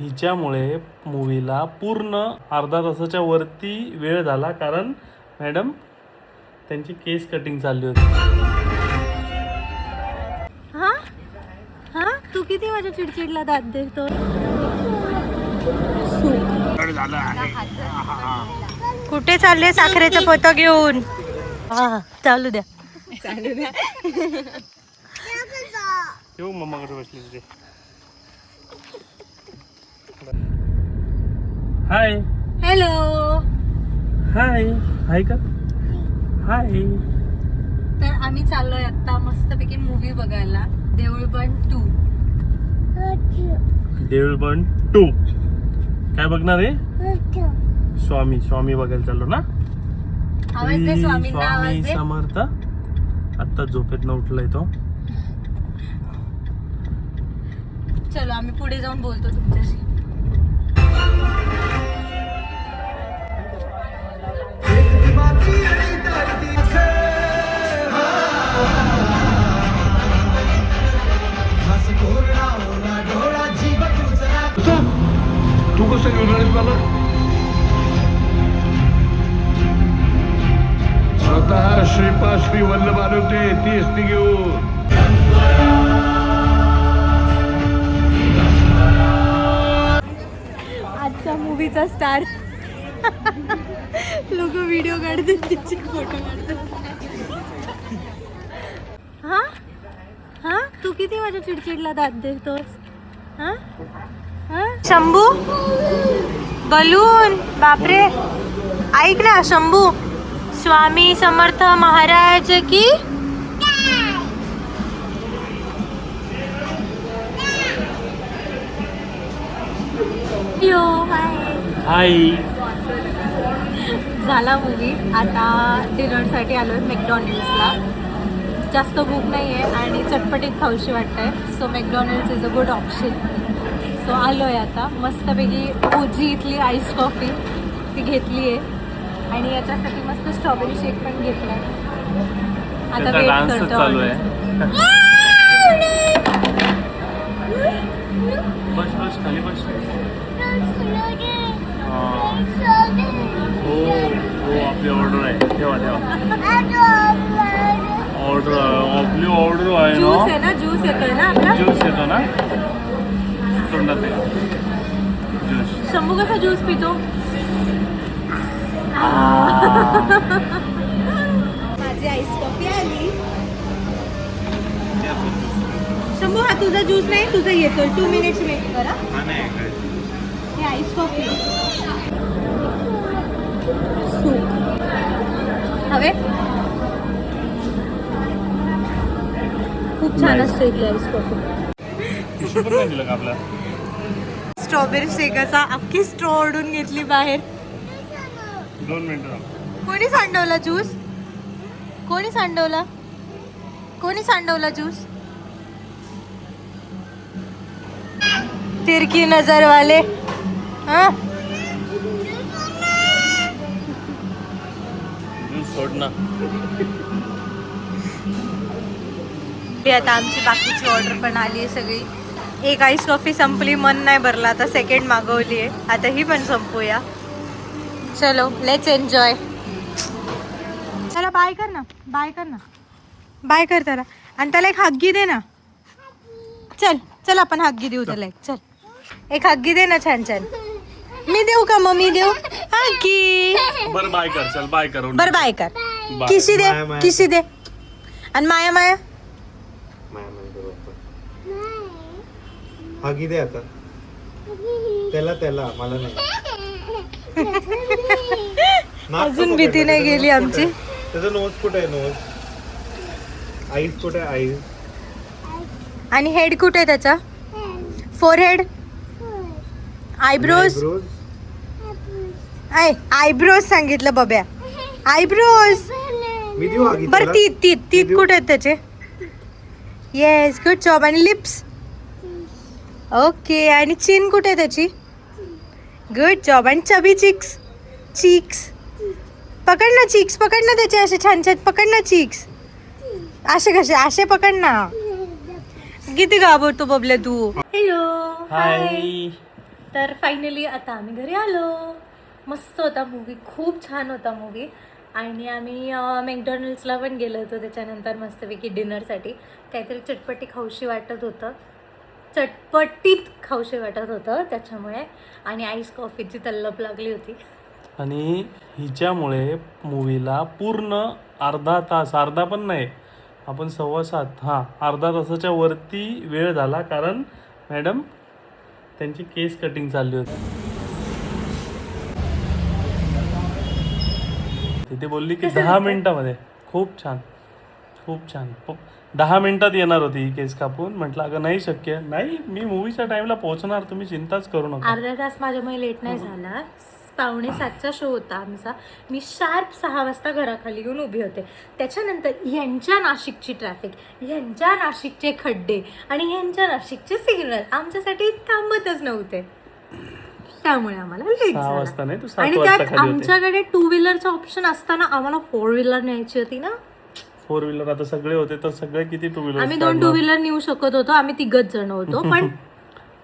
हिच्यामुळे मूवीला पूर्ण अर्धा तासाच्या वरती वेळ झाला, कारण मॅडम त्यांची केस कटिंग चालली होती. हा हा तू किती माझ्या चिडचिडला दात देतो. कुठे चालले साखरेचं पोतं घेऊन. हा चालू द्या. येऊ मम्माकडे बसली तिथे. Hi hello. हाय हाय का हाय. तर आम्ही चाललोय आता मस्तपैकी मूवी बघायला, देऊळ बंद 2. देऊळ बंद 2 काय बघणार आहे? स्वामी स्वामी बघायला चाललो ना. आवाज दे स्वामींना, आवाज स्वामी दे. समर्थ. आता झोपेत न उठलाय तो. चलो आम्ही पुढे जाऊन बोलतो तुमच्याशी. तू कसं घेऊन आलीस मला? स्वतः श्रीपाद श्री वल्लभ आले होते, ती असती घेऊन. आजच्या मूवीचा स्टार. लोक व्हिडिओ काढतात, तिचे फोटो काढतात. हा हा तू किती माझ्या चिडचिडला दात देतोस. हा हा शंभू बलून. बापरे ऐक ना शंभू, स्वामी समर्थ महाराज की. हाय. झाला मूवी. आता डिनरसाठी आलो आहे मॅकडॉनल्ड्सला. जास्त भूक नाही आहे आणि चटपटीत खाऊशी वाटतंय, so McDonald's is a good option. So आलो आहे आता मस्तपैकी. ओजी इथली आईस कॉफी ती घेतली आहे आणि याच्यासाठी मस्त स्ट्रॉबेरी शेक पण घेतला आहे. आता त्याचा वेट डान्सच करतो. चालू आहे. बस बस खाली बस. हो हो आपली ऑर्डर आहे. ठेवा ठेवा. ऑर्डर आपली ऑर्डर आहे ज्यूस ना. आहे ना, ज्यूस येतोय ना आपला. ज्यूस येतो ना तोंडात आहे. ज्यूस. शंभू कसा ज्यूस पितो. माझी आईस कॉफी आली. शंभू हा तुझा ज्यूस नाही, तुझा येतोय. 2 मिनिट्स वेट करा. हे आईस कॉफी. सूप हवे. खूप छान असते इथली आईस कॉफी. टिश्यू पण नाही दिलं का आपला. स्ट्रॉबेरी शेकाचा अख्खी स्ट्रॉ ओढून घेतली बाहेर. 2 मिनिटं. कोणी सांडवला ज्यूस. कोणी सांडवला. कोणी सांडवला ज्यूस. तिरकी नजर वाले. हा ज्यूस सोड ना. आता आमची बाकीची ऑर्डर पण आली आहे सगळी. एक आईस कॉफी संपली, मन नाही भरला. आता सेकंड मागवली आहे, आता ही पण संपूया. चलो लेट्स एन्जॉय. चला बाय कर ना, बाय कर ना, बाय कर त्याला. आणि त्याला एक हग्गी दे ना. चल चल आपण हग्गी देऊ त्याला एक. चल एक हग्गी दे ना छान छान. मी देऊ का. मग मी देऊ हग्गी. बरं बाय कर. चल बाय कर. बरं बाय कर. बाय. किशी दे, किशी दे. आणि माया माया हगी दे आता. त्याला त्याला मला नाही. अजून भीती नाही गेली आमची. त्याचं नोज कुठे आहे. नोज. आईज कुठे आहे. आईज. आणि हेड कुठे आहे त्याचा. फोरहेड. आयब्रोज. आयब्रोज सांगितलं बब्या. आयब्रोज. मी देऊ हगी. बरं तीत तीत तीत कुठे आहेत त्याचे. Yes good job. आणि लिप्स. ओके. आणि चिन कुठे आहे त्याची. Good job. आणि चबी चिक्स. चीक्स पकड ना. चीक्स पकड ना त्याचे असे छान छान. पकड ना चीक्स. असे कसे. असे पकड ना. किती घाबरतो बबल्या तू. Hello hi. तर फायनली आता आम्ही घरी आलो. मस्त होता मूवी, खूप छान होता मूवी. आणि आम्ही मॅकडॉनल्ड्सला पण गेलो होतो त्याच्यानंतर मस्तपैकी डिनरसाठी. काहीतरी चटपटी खाऊशी वाटत होतं, चटपटीत खाऊशी वाटत होतं त्याच्यामुळे. आणि आईस कॉफीची तल्लप लागली होती. आणि हिच्यामुळे मूवीला पूर्ण अर्धा तास, अर्धा पण नाही, आपण 7:15 अर्धा तासाच्या वरती वेळ झाला, कारण मॅडम त्यांची केस कटिंग चालली होती. तिथे बोलली की 10 मिनिटामध्ये. खूप छान, खूप छान. 10 मिनिटात येणार होती ही केस कापून. म्हटलं अगं नाही शक्य, नाही मी मूवीच्या टाइमला पोहोचणार, तुम्ही चिंताच करू नका. अर्धा तास माझ्यामुळे लेट नाही झाला. 6:45चा शो होता आमचा. मी शार्प 6 वाजता घराखाली येऊन उभी होते. त्याच्यानंतर यांच्या नाशिकची ट्रॅफिक, यांच्या नाशिकचे खड्डे आणि यांच्या नाशिकचे सिग्नल आमच्यासाठी थांबतच नव्हते. त्यामुळे आम्हाला लेट 6 वाजता झाला. नाही, तू 7 आणि वाजता त्यात खाली होते. आमच्याकडे 2 व्हीलरचा ऑप्शन असताना आम्हाला 4 व्हीलर न्यायची होती ना. 4 व्हीलर आता सगळे होते तर सगळे किती 2 व्हीलर. आम्ही 2 2 व्हीलर नेऊ शकत होतो. आम्ही 3 जण होतो, पण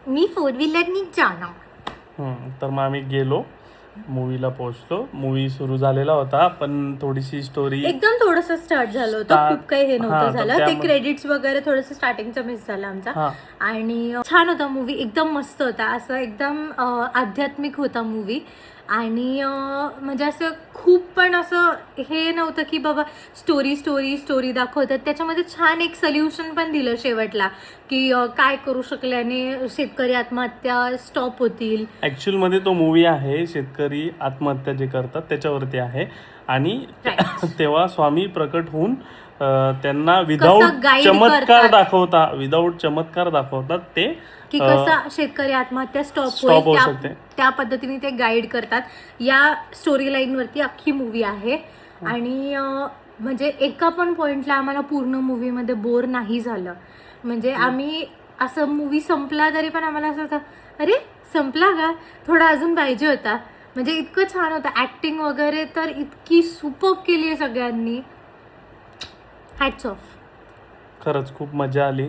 मी 4 व्हीलरनी जाणार. तर मग आम्ही गेलो, मूवीला पोहोचलो. मूवी सुरू झालेला होता, पण थोडीशी स्टोरी एकदम थोडंसं स्टार्ट झालं होतं, खूप काही हे नव्हतं झालं. ते त्यामुळे- क्रेडिट्स वगैरे थोडंसं स्टार्टिंगचा मिस झाला आमचा. आणि छान होता मूवी, एकदम मस्त होता. असं एकदम आध्यात्मिक होता मूवी. आणि म्हणजे असं खूप पण असं हे नव्हतं की बाबा स्टोरी स्टोरी स्टोरी दाखवतात. त्याच्यामध्ये छान एक सोल्युशन पण दिलं शेवटला, की काय करू शकल्याने शेतकरी आत्महत्या स्टॉप होतील. ऍक्च्युअल मध्ये तो मूवी आहे शेतकरी आत्महत्या जे करतात त्याच्यावरती आहे. आणि तेव्हा स्वामी प्रकट होऊन त्यांना विदाऊट चमत्कार दाखवतात ते की कसं शेतकरी आत्महत्या स्टॉप होऊ होईल, शकते. त्या पद्धतीने ते गाईड करतात. या स्टोरी लाईन वरती अख्खी मूवी आहे. आणि म्हणजे एका पण पॉइंटला आम्हाला पूर्ण मूवीमध्ये बोर नाही झालं. म्हणजे आम्ही असं मूवी संपला तरी पण आम्हाला असं होतं, अरे संपला का, थोडा अजून पाहिजे होता. म्हणजे इतकं छान होतं. ऍक्टिंग वगैरे तर इतकी सुपर्ब केली आहे सगळ्यांनी. Hats off. खरंच खूप मजा आली.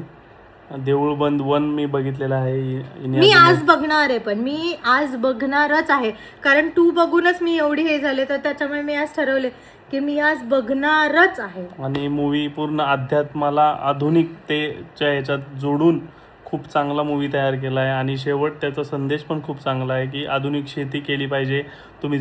देऊळ बंद 1 मी बघितलेला आहे. मी आज बघणार आहे, पण मी आज बघणारच आहे, कारण 2 बघूनच मी एवढी हे झाले. तर त्याच्यामुळे मी आज ठरवले की मी आज बघणारच आहे. आणि मूवी पूर्ण अध्यात्माला आधुनिकतेच्या ह्याच्यात जोडून खूप चांगला मूवी तयार केला आहे. आणि शेवट त्याचा संदेश पण खूप चांगला आहे की आधुनिक शेती केली पाहिजे, तुम्ही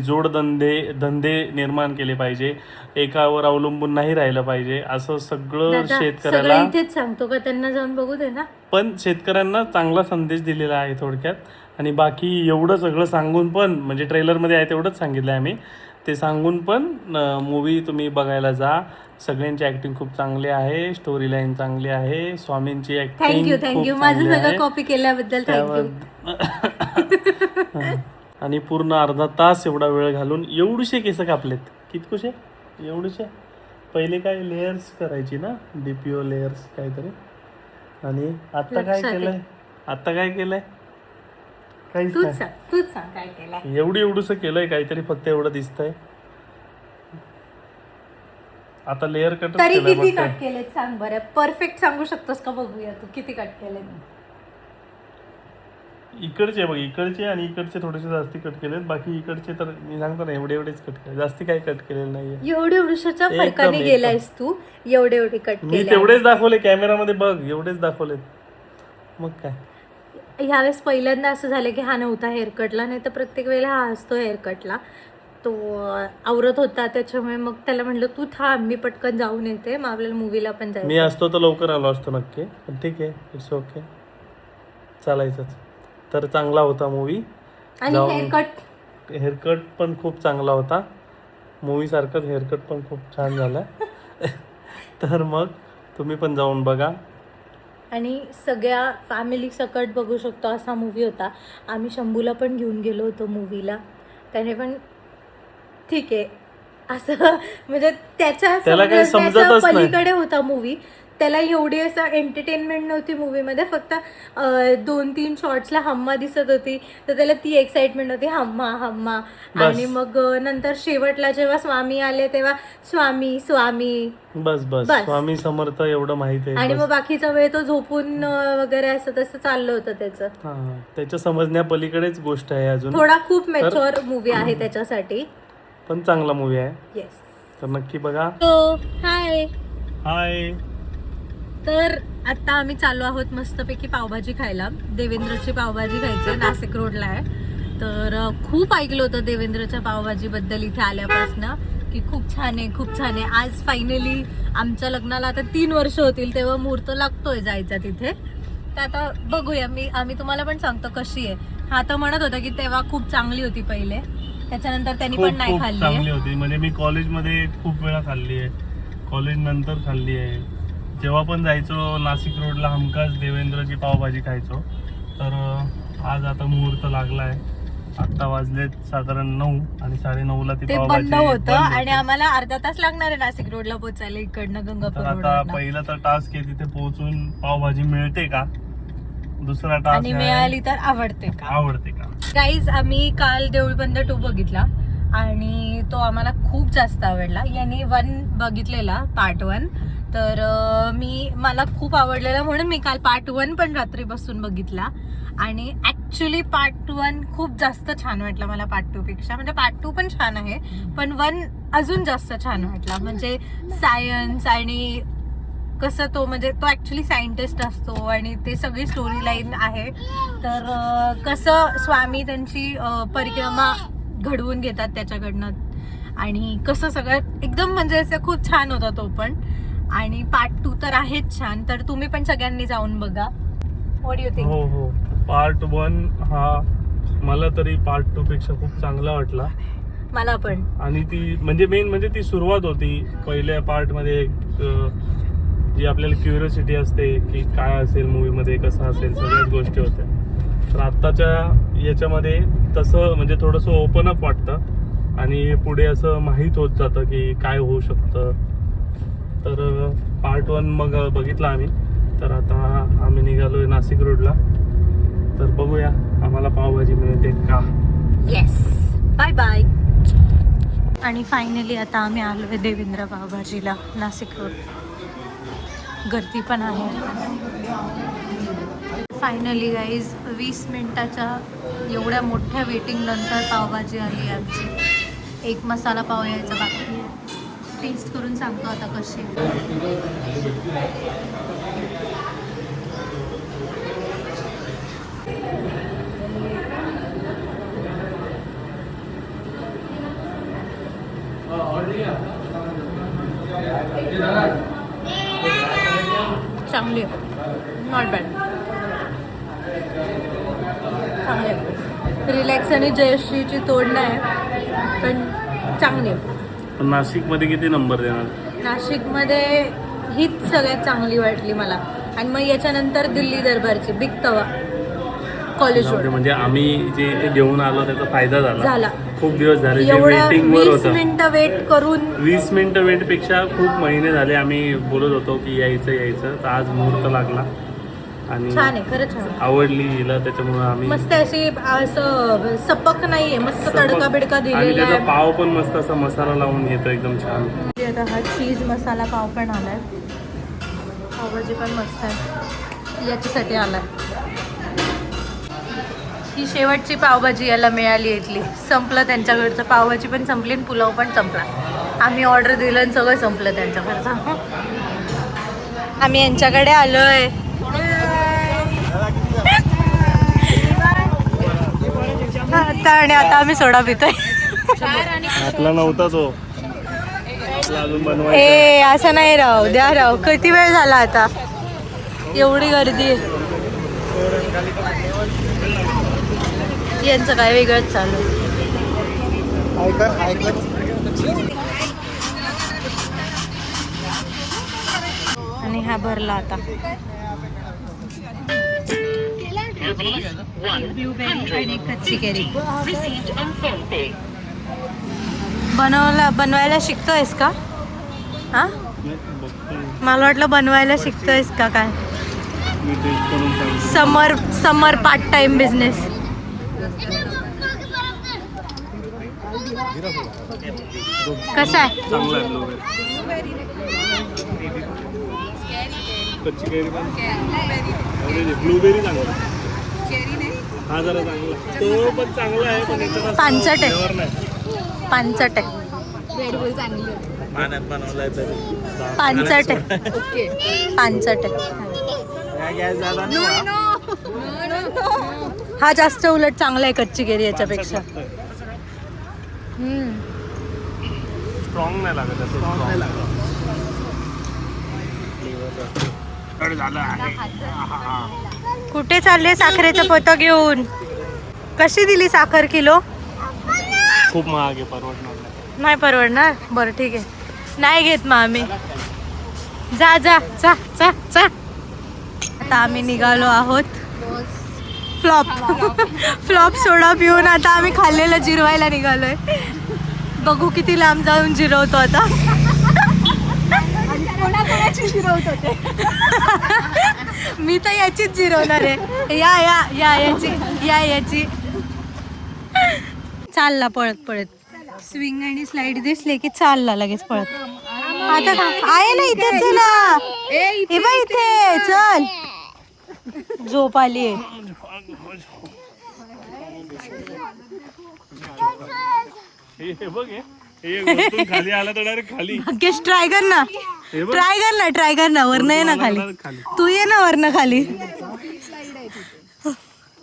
धंदे निर्माण केले पाहिजे, एकावर अवलंबून नाही राहिलं पाहिजे. असं सगळं शेतकऱ्याला इथेच सांगतो का, त्यांना जाऊन बघू दे ना. पण शेतकऱ्यांना चांगला संदेश दिलेला आहे थोडक्यात. आणि बाकी एवढं सगळं सांगून पण, म्हणजे ट्रेलरमध्ये आहे तेवढंच सांगितलं आहे आम्ही, ते सांगून पण मूवी तुम्ही बघायला जा. सगळ्यांची ऍक्टिंग खूप चांगली आहे, स्टोरी लाईन चांगली आहे, स्वामींची ऍक्टिंग थँक्यू माझं सगळं कॉपी केल्याबद्दल थँक्यू. आणि पूर्ण अर्धा तास एवढा वेळ घालून एवढूशे केस कापलेत. कितकुशे? एवढूशे. पहिले काय लेयर्स करायची ना, डीपीओ लेयर्स काहीतरी. आणि आता काय केलंय, काहीच तूच नाही. सांग काय केलंय. एवढंसं केलंय काहीतरी, फक्त एवढं दिसतंय. आता लेअर कट तरी किती कट केलेत सांग बरं, परफेक्ट सांगू शकतोस का, बघूया तू किती कट केले. इकडचे बघ, इकडचे आणि इकडचे थोडेसे जास्ती कट केलेत. बाकी इकडचे तर मी सांगतो ना एवढेच कट केले, जास्ती काही कट केलेलं नाहीये. एवढ्याच्या फरकाने गेलायस तू. एवढे कट मी केले, तेवढेच दाखवले कॅमेरामध्ये, बघ एवढेच दाखवलेत. मग काय ह्यावेळेस पहिल्यांदा असं झालं की हा नव्हता हेअरकटला, नाही तर प्रत्येक वेळेला हा असतो हेअरकटला. तो आवरत होता त्याच्यामुळे मग त्याला म्हटलं तू थांब, मी पटकन जाऊन येते, मग आपल्याला मूवीला पण जायचं. मी असतो तर लवकर आलो असतो नक्की, पण ठीक आहे, इट्स ओके, चालायचंच. तर चांगला होता मूवी. आणि हेअरकट पण खूप चांगला होता. मूवी सारखंच हेअरकट पण खूप छान झाला. तर मग तुम्ही पण जाऊन बघा. आणि सगळ्या फॅमिली सकट बघू शकतो असा मूवी होता. आम्ही शंभूला पण घेऊन गेलो होतो मूवीला, त्याने पण ठीक आहे असं, म्हणजे त्याच्या त्याला काही समजतच नाही. पलीकडे होता मूवी. त्याला एवढी असं एंटरटेनमेंट नव्हती मूवीमध्ये, फक्त 2-3 शॉर्ट्सला हम्मा दिसत होती, तर त्याला ती एक्साइटमेंट होती, हम्मा हम्मा. आणि मग नंतर शेवटला जेव्हा स्वामी आले तेव्हा स्वामी स्वामी बस बस बस. स्वामी समर्थ एवढं माहित आहे आणि बस. मग बाकीचा वेळ तो झोपून वगैरे असं तसं चाललं होतं त्याचं. हा, त्याच्या समजण्या पलीकडेच गोष्ट आहे अजून, थोडा खूप मॅच्युअर मूवी आहे त्याच्यासाठी. पण चांगला मूवी आहे, येस. तर नक्की बघा. हाय. हाय. तर आता आम्ही चाललो आहोत मस्तपैकी पावभाजी खायला. देवेंद्रची पावभाजी खायची, नाशिक रोडला आहे. तर खूप ऐकलं होतं देवेंद्रच्या पावभाजीबद्दल इथे आल्यापासनं, की खूप छान आहे, खूप छान आहे. आज फायनली आमच्या लग्नाला आता 3 वर्ष होतील, तेव्हा मुहूर्त लागतोय जायचा तिथे. तर आता बघूया, आम्ही तुम्हाला पण सांगतो कशी आहे. हा तर म्हणत होता की तेव्हा खूप चांगली होती पहिले, त्याच्यानंतर त्यांनी पण नाही खूप खाल्ली चांगली होती. म्हणजे मी कॉलेजमध्ये खूप वेळा खाल्ली आहे, कॉलेज नंतर खाल्ली आहे. जेव्हा पण जायचो नाशिक रोडला हमखास देवेंद्रची पावभाजी खायचो. तर आज आता मुहूर्त लागलाय. आता वाजलेत साधारण 9 आणि 9:30ला ती ते पावभाजी बंद होतं बंद होती. आणि आम्हाला अर्धा तास लागणार आहे नाशिक रोडला पोहोचायला इकडनं गंगापूर तर आता रोडवरनं. पहिला तर टास्क आहे तिथे पोहोचून पावभाजी मिळते का, दुसरा टास्क आणि मिळाली तर आवडते का. आवडते का. गाईज, आम्ही काल देऊळबंद 2 बघितला आणि तो आम्हाला खूप जास्त आवडला. यांनी 1 बघितलेला, पार्ट 1. तर मला खूप आवडलेला म्हणून मी काल पार्ट 1 पण रात्री बसून बघितला. आणि ऍक्च्युली पार्ट 1 खूप जास्त छान वाटला मला पार्ट 2 पेक्षा. म्हणजे पार्ट 2 पण छान आहे, पण 1 अजून जास्त छान वाटला. म्हणजे सायन्स आणि कसं तो ऍक्च्युली सायंटिस्ट असतो आणि ते सगळी स्टोरी लाईन आहे. तर कसं स्वामी त्यांची परिक्रमा घडवून घेतात त्याच्याकडनं, आणि कसं सगळं एकदम म्हणजे असं खूप छान होता तो पण. आणि पार्ट 2 तर आहेच छान. तर तुम्ही पण सगळ्यांनी जाऊन बघा. What you think? हो हो, पार्ट 1 हा मला तरी पार्ट 2 पेक्षा खूप चांगला वाटला. मला पण. आणि ती म्हणजे ती सुरुवात होती पहिल्या पार्ट मध्ये, जी आपल्याला क्युरियोसिटी असते की काय असेल मूवीमध्ये, कसं असेल, सगळ्याच गोष्टी होत्या. तर आत्ताच्या याच्यामध्ये तसं म्हणजे थोडंसं ओपन अप वाटतं आणि पुढे असं माहीत होत जातं की काय होऊ शकतं. तर पार्ट 1 मग बघितला आम्ही. तर आता आम्ही निघालोय नाशिक रोडला. तर बघूया आम्हाला पावभाजी मिळते का. Yes, bye bye. आणि फायनली आता आम्ही आलोय देवेंद्र पावभाजीला, नाशिक रोड. गर्दी पण आहे. फायनली गाईज 20 मिनिटाच्या एवढ्या मोठ्या वेटिंग नंतर पावभाजी आली आमची. 1 मसाला पाव यायचा बाकी आहे. टेस्ट करून सांगतो आता कशी आहे. चांगली आहे, नॉट बॅड, चांगली आहे. रिलॅक्स आणि जयश्रीची तोड नाही, पण चांगली आहे. नाशिकमध्ये किती नंबर देणार? नाशिकमध्ये हीच सगळ्यात चांगली वाटली मला. आणि मग याच्यानंतर दिल्ली दरबारची बिग तवा, कॉलेज रोड. म्हणजे आम्ही जे घेऊन आलो त्याचा फायदा झाला. खूप दिवस झाले एवढं वेटिंग वर 20 होतं. मिनिटं वेट करून 20 मिनिटं वेट पेक्षा खूप महिने झाले आम्ही बोलत होतो की यायचं. तर आज मुहूर्त लागला आणि छान आहे, खरंच छान आहे. आवडली हिला, त्याच्यामुळे आम्ही मस्त अशी असं सपक नाहीये, मस्त तडका बिडका आणि दिलेला त्याचा आहे. पाव पण मस्त असा मसाला लावून येतो एकदम छान. आता हा चीज मसाला पाव पण आलाय. पावभाजी पण मस्त आहे, याच्यासाठी आलाय. ही शेवटची पावभाजी याला मिळाली इथली. संपलं त्यांच्याकडचं, पावभाजी पण संपली आणि पुलाव पण संपला. आम्ही ऑर्डर दिलं आणि सगळं संपलं त्यांच्याकडचं. आम्ही यांच्याकडे आलोय. आणि आता आम्ही सोडा पितोय. आपला नव्हता तो, अजून बनवायचा. ए असं नाही राव, द्या राव. किती वेळ झाला आता, एवढी गर्दी आहे. यांचं काय वेगळंच चालू. आणि हा भरला आता. ब्लूबेरी आणि कच्ची केरी. बनवायला शिकतोयस का? हा, मला वाटलं बनवायला शिकतोयस का काय. मी टेस्ट करून सांगतो. समर पार्ट टाइम बिझनेस. कसा आहे? चांगला आहे ब्लूबेरी. कच्ची कैरी पण ब्लूबेरी चांगला. हा जरा चांगला, तो पण चांगला आहे पण याच्यात पानसट आहे. flavor नाही. पानसट आहे. पाण्यात बनवलाय तरी पानसट आहे. पानसट आहे. गॅस झाला ना. हा जास्त उलट चांगला आहे कच्ची केरी याच्यापेक्षा. स्ट्रॉंग नाही लागत असं. नाही लागत. झालं आहे. कुठे चालले साखरेचं पोतं घेऊन? कशी दिली साखर किलो? खूप महाग आहे, परवडणार नाही. नाही परवडणार. बरं ठीक आहे, नाही घेत मग आम्ही. जा जा जा जा जा. आता आम्ही निघालो आहोत. फ्लॉप फ्लॉप सोडा पिऊन आता आम्ही खाल्लेलं जिरवायला निघालोय. बघू किती लांब जाऊन जिरवतो आता. मी तर याचीच जिरवणार आहे. या या या याची चालला पळत पळत. स्विंग आणि स्लाइड दिसले की चालला लगेच पळत. आता आहे ना इथे, चला हे बघ इथे, चल. झोप आली आहे. हे बघ हे वरतून खाली आला तर डायरेक्ट खाली. भाग्येश ट्राय कर ना, हे बघ. ट्राय कर ना. वरनं ये ना खाली. तू ये ना वरनं खाली.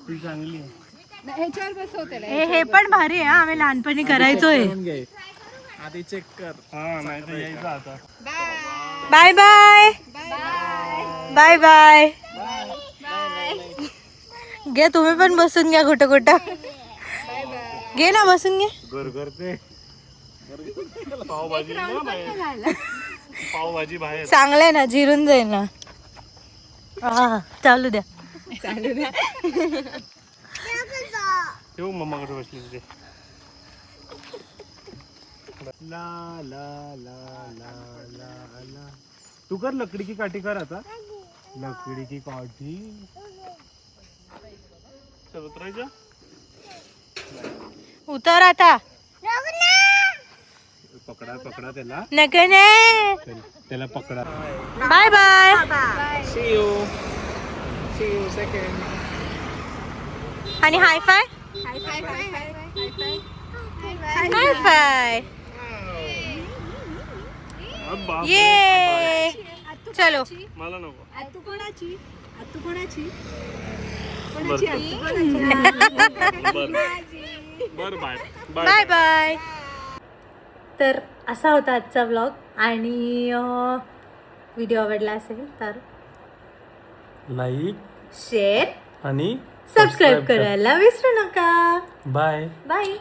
ती चांगली आहे. हे पण भारी आहे हा. आम्ही लहानपणी करायचोय. घे. आधी चेक कर. हा नाही तर यायचं आता. Bye bye bye bye. घे तुम्ही पण बसून घ्या कुठं कुठं. घे ना बसून घे. करते पावभाजी ना बाहेर. पावभाजी बाहेर. चांगलंय ना, जिरून जाईल ना. हा चालू द्या. ठेवू मम्माकडे बसली तुझे. ला ला ला ला ला ला. तू कर लकडी की काठी कर आता. लकडी की काठी. चल उतरायचं. उतर आता. पकडा पकडा त्याला. नका नाही. त्याला पकडा. Bye bye. See you. See you second. आणि हाय फाय. हाय फाय. ये चलो. मला नको. बर बाय बाय बाय. तर असा होता आजचा व्लॉग. आणि व्हिडिओ आवडला असेल तर लाईक शेअर आणि सबस्क्राईब करायला विसरू नका. बाय. बाय.